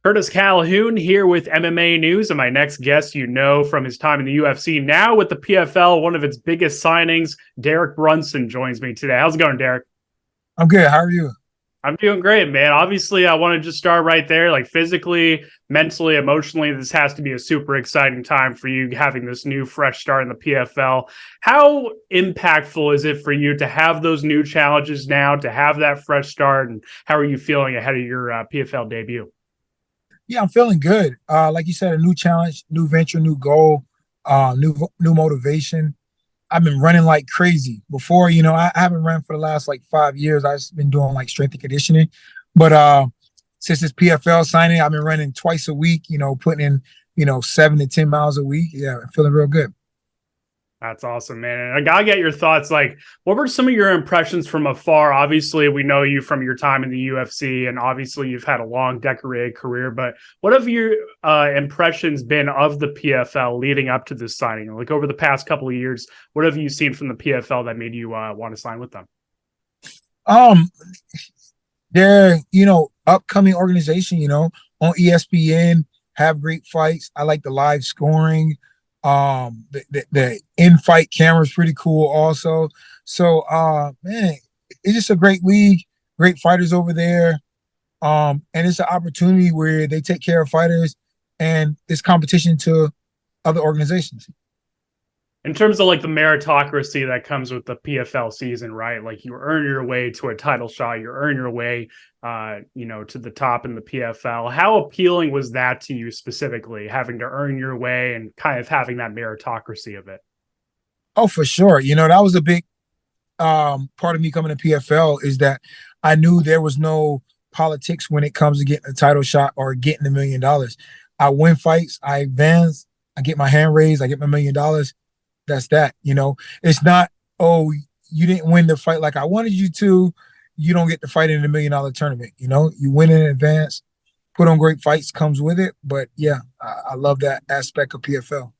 Curtis Calhoun here with MMA News, and my next guest, you know from his time in the UFC, now with the PFL, one of its biggest signings, Derek Brunson joins me today. How's it going, Derek? I'm good. How are you? I'm doing great, man. Obviously, I want to just start right there, like physically, mentally, emotionally. This has to be a super exciting time for you having this new fresh start in the PFL. How impactful is it for you to have those new challenges now, to have that fresh start, and how are you feeling ahead of your PFL debut? Yeah, I'm feeling good. Like you said, a new challenge, new venture, new goal, new motivation. I've been running like crazy. Before, I haven't run for the last like 5 years. I've been doing like strength and conditioning, but since this PFL signing, I've been running twice a week. Putting in 7 to 10 miles a week. Yeah, I'm feeling real good. That's awesome, man. And I gotta get your thoughts. Like, what were some of your impressions from afar? Obviously, we know you from your time in the UFC, and obviously, you've had a long, decorated career. But what have your impressions been of the PFL leading up to this signing? Like over the past couple of years, what have you seen from the PFL that made you want to sign with them? Um, they're upcoming organization. On ESPN, have great fights. I like the live scoring. The in-fight camera is pretty cool also. So man, it's just a great league, great fighters over there. And it's an opportunity where they take care of fighters and it's competition to other organizations. In terms of like the meritocracy that comes with the PFL season, right? Like you earn your way to a title shot, you earn your way, to the top in the PFL. How appealing was that to you specifically, having to earn your way and kind of having that meritocracy of it? Oh, for sure. That was a big part of me coming to PFL is that I knew there was no politics when it comes to getting a title shot or getting $1 million. I win fights, I advance, I get my hand raised, I get my $1 million. That's that. It's not, oh, you didn't win the fight like I wanted you to. You don't get to fight in $1 million tournament. You win in advance, put on great fights comes with it. But yeah, I love that aspect of PFL.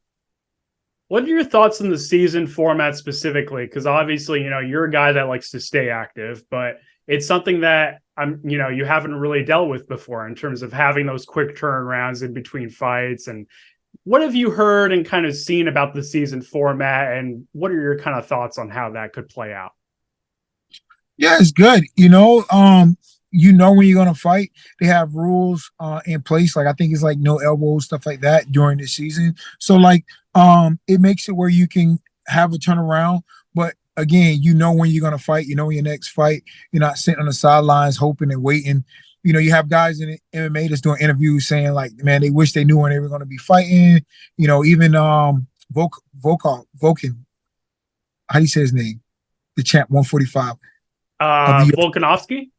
What are your thoughts on the season format specifically? Because obviously, you're a guy that likes to stay active, but it's something that you haven't really dealt with before in terms of having those quick turnarounds in between fights. And what have you heard and kind of seen about the season format? And what are your kind of thoughts on how that could play out? Yeah, it's good. When you're gonna fight. They have rules in place. Like I think it's like no elbows, stuff like that during the season. So like it makes it where you can have a turnaround. But again, when you're gonna fight, your next fight. You're not sitting on the sidelines hoping and waiting. You have guys in MMA that's doing interviews saying like, man, they wish they knew when they were gonna be fighting. Even Volkan, how do you say his name? The champ 145 of the Volkanovski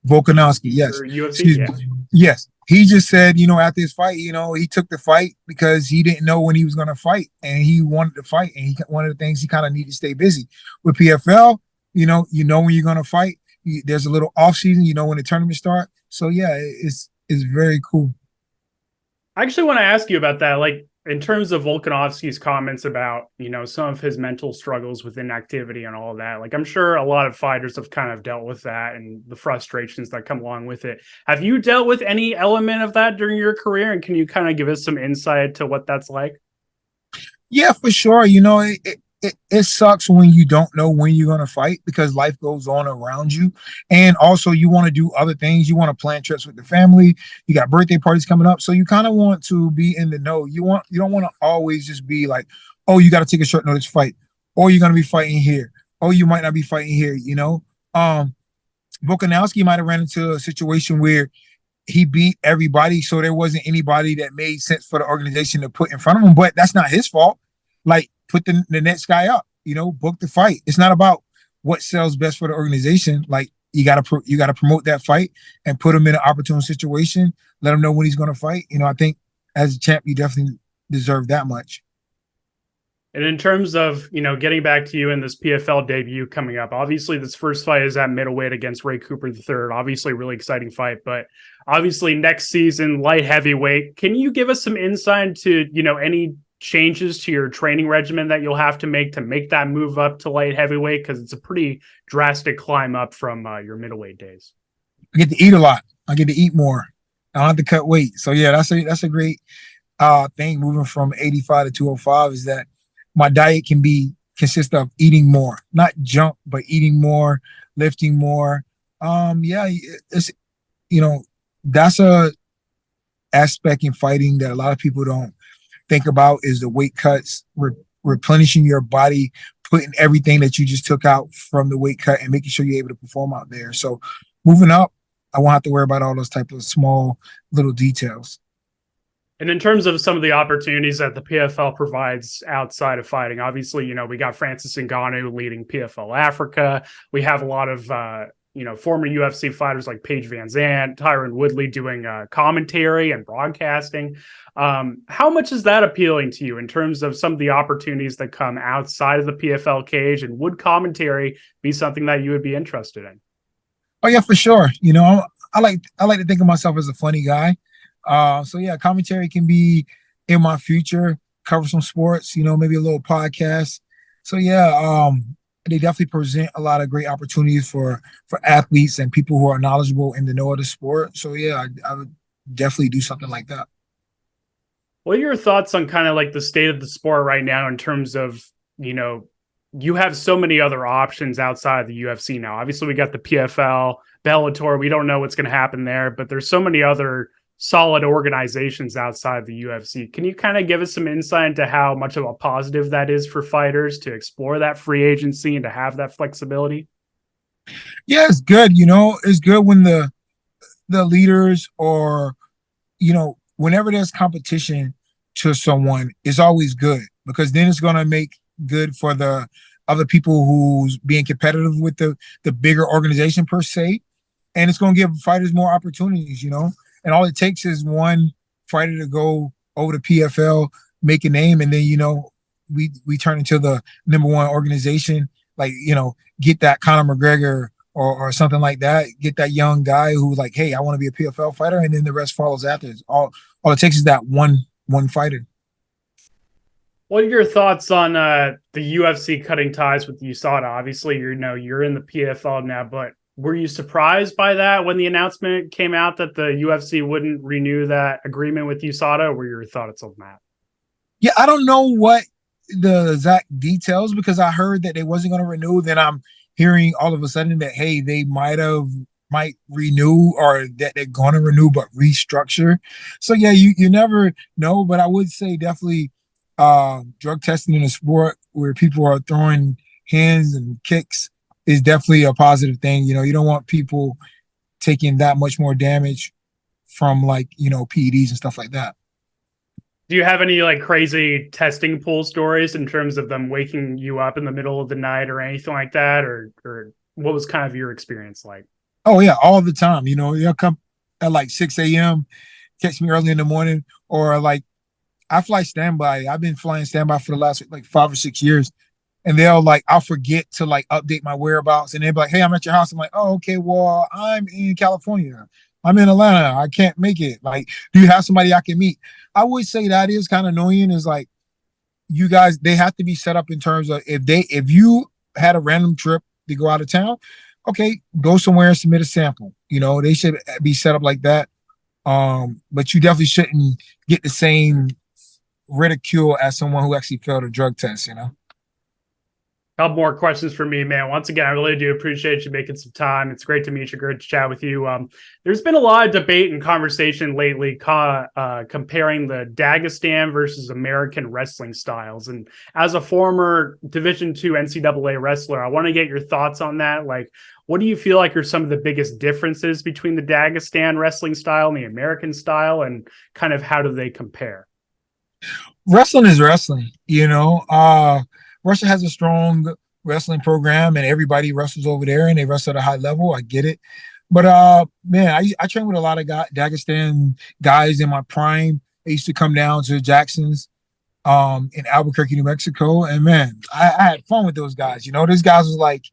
Volkanovski, yes. or UFC? Excuse Yeah. me. Yes. He just said, after his fight, he took the fight because he didn't know when he was going to fight and he wanted to fight. And one of the things he kind of needed to stay busy with PFL, when you're going to fight. There's a little off season, when the tournament start. So yeah, it's very cool. I actually want to ask you about that. Like in terms of Volkanovski's comments about, some of his mental struggles with inactivity and all of that. Like I'm sure a lot of fighters have kind of dealt with that and the frustrations that come along with it. Have you dealt with any element of that during your career? And can you kind of give us some insight to what that's like? Yeah, for sure. It sucks when you don't know when you're going to fight because life goes on around you. And also, you want to do other things. You want to plan trips with the family. You got birthday parties coming up. So you kind of want to be in the know. You don't want to always just be like, oh, you got to take a short notice fight, or you're going to be fighting here, or you might not be fighting here. Volkanovski might have ran into a situation where he beat everybody. So there wasn't anybody that made sense for the organization to put in front of him, but that's not his fault. Like put the next guy up, book the fight. It's not about what sells best for the organization. Like you gotta promote that fight and put him in an opportune situation. Let him know when he's going to fight. I think as a champ, you definitely deserve that much. And in terms of, getting back to you in this PFL debut coming up, obviously this first fight is at middleweight against Ray Cooper III. Obviously, really exciting fight, but obviously next season, light heavyweight. Can you give us some insight to, any changes to your training regimen that you'll have to make that move up to light heavyweight? Because it's a pretty drastic climb up from your middleweight days. I get to eat a lot. I get to eat more. I don't have to cut weight. So yeah, that's a great thing moving from 85 to 205 is that my diet can be consist of eating more, not junk, but eating more, lifting more. Yeah, it's you know, that's a aspect in fighting that a lot of people don't think about is the weight cuts, replenishing your body, putting everything that you just took out from the weight cut and making sure you're able to perform out there. So moving up, I won't have to worry about all those type of small little details. And in terms of some of the opportunities that the PFL provides outside of fighting, obviously, we got Francis Ngannou leading PFL Africa. We have a lot of, former UFC fighters like Paige Van Zandt, Tyron Woodley doing commentary and broadcasting. How much is that appealing to you in terms of some of the opportunities that come outside of the PFL cage? And would commentary be something that you would be interested in? Oh yeah, for sure. I like to think of myself as a funny guy. So yeah, commentary can be in my future, cover some sports, maybe a little podcast. So yeah, they definitely present a lot of great opportunities for athletes and people who are knowledgeable in the know of the sport. So yeah, I would definitely do something like that. What are your thoughts on kind of like the state of the sport right now in terms of, you have so many other options outside of the UFC now. Obviously, we got the PFL, Bellator. We don't know what's going to happen there, but there's so many other solid organizations outside the UFC. Can you kind of give us some insight into how much of a positive that is for fighters to explore that free agency and to have that flexibility? Yeah, it's good. It's good when the leaders or whenever there's competition to someone, it's always good because then it's going to make good for the other people who's being competitive with the bigger organization per se, and it's going to give fighters more opportunities. And all it takes is one fighter to go over to PFL, make a name, and then we turn into the number one organization. Like get that Conor McGregor or something like that. Get that young guy who like, hey, I want to be a PFL fighter, and then the rest follows after. It's all it takes is that one fighter. What are your thoughts on the UFC cutting ties with USADA? Obviously, you're in the PFL now, but were you surprised by that when the announcement came out that the UFC wouldn't renew that agreement with USADA? What were your thoughts on that? Yeah, I don't know what the exact details because I heard that they wasn't going to renew. Then I'm hearing all of a sudden that hey, they might renew or that they're going to renew but restructure. So yeah, you never know, but I would say definitely drug testing in a sport where people are throwing hands and kicks is definitely a positive thing. You don't want people taking that much more damage from like, PEDs and stuff like that. Do you have any like crazy testing pool stories in terms of them waking you up in the middle of the night or anything like that? Or what was kind of your experience like? Oh yeah, all the time. They'll come at like 6 a.m., catch me early in the morning, or like I fly standby. I've been flying standby for the last like 5 or 6 years. And I'll forget to like update my whereabouts. And they'll be like, hey, I'm at your house. I'm like, oh, okay, well, I'm in California. I'm in Atlanta. I can't make it. Like, do you have somebody I can meet? I would say that is kind of annoying. Is like you guys, they have to be set up in terms of if you had a random trip to go out of town, okay, go somewhere and submit a sample. They should be set up like that. But you definitely shouldn't get the same ridicule as someone who actually failed a drug test. Couple more questions for me, man. Once again, I really do appreciate you making some time. It's great to meet you. Great to chat with you. There's been a lot of debate and conversation lately comparing the Dagestan versus American wrestling styles. And as a former Division II NCAA wrestler, I want to get your thoughts on that. Like, what do you feel like are some of the biggest differences between the Dagestan wrestling style and the American style, and kind of how do they compare? Wrestling is wrestling. Russia has a strong wrestling program and everybody wrestles over there and they wrestle at a high level. I get it. But man, I trained with a lot of Dagestan guys in my prime. I used to come down to Jackson's in Albuquerque, New Mexico. And man, I had fun with those guys. These guys was like,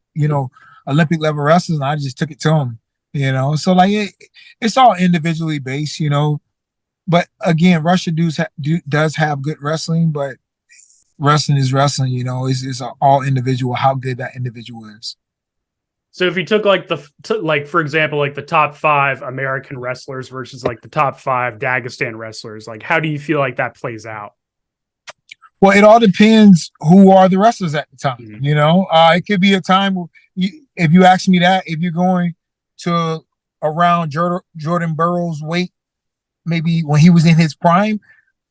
Olympic level wrestlers, and I just took it to them. So like it's all individually based. But again, Russia does have good wrestling, but wrestling is wrestling. It's all individual how good that individual is. So if you took like like for example, like the top 5 American wrestlers versus like the top 5 Dagestan wrestlers, like how do you feel like that plays out? Well, it all depends who are the wrestlers at the time. Mhm. You know, it could be a time where if you ask me that, if you're going to around Jordan Burroughs' weight, maybe when he was in his prime,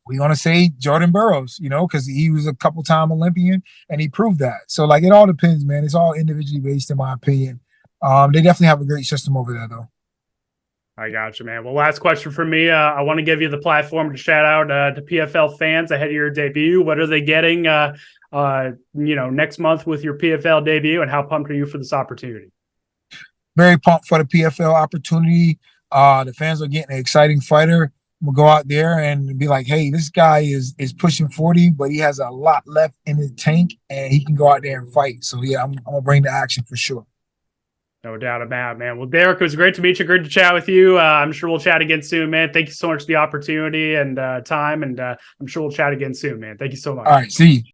we're gonna say Jordan Burroughs, you know, because he was a couple-time Olympian and he proved that. So like it all depends, man. It's all individually based, in my opinion. They definitely have a great system over there, though. I got you, man. Well, last question for me. I want to give you the platform to shout out to PFL fans ahead of your debut. What are they getting, next month with your PFL debut, and how pumped are you for this opportunity? Very pumped for the PFL opportunity. The fans are getting an exciting fighter. We'll go out there and be like, hey, this guy is pushing 40, but he has a lot left in the tank and he can go out there and fight. So yeah, I'm gonna bring the action for sure. No doubt about it, man. Well, Derek, it was great to meet you. Great to chat with you. I'm sure we'll chat again soon, man. Thank you so much for the opportunity and time. And I'm sure we'll chat again soon, man. Thank you so much. All right, see you.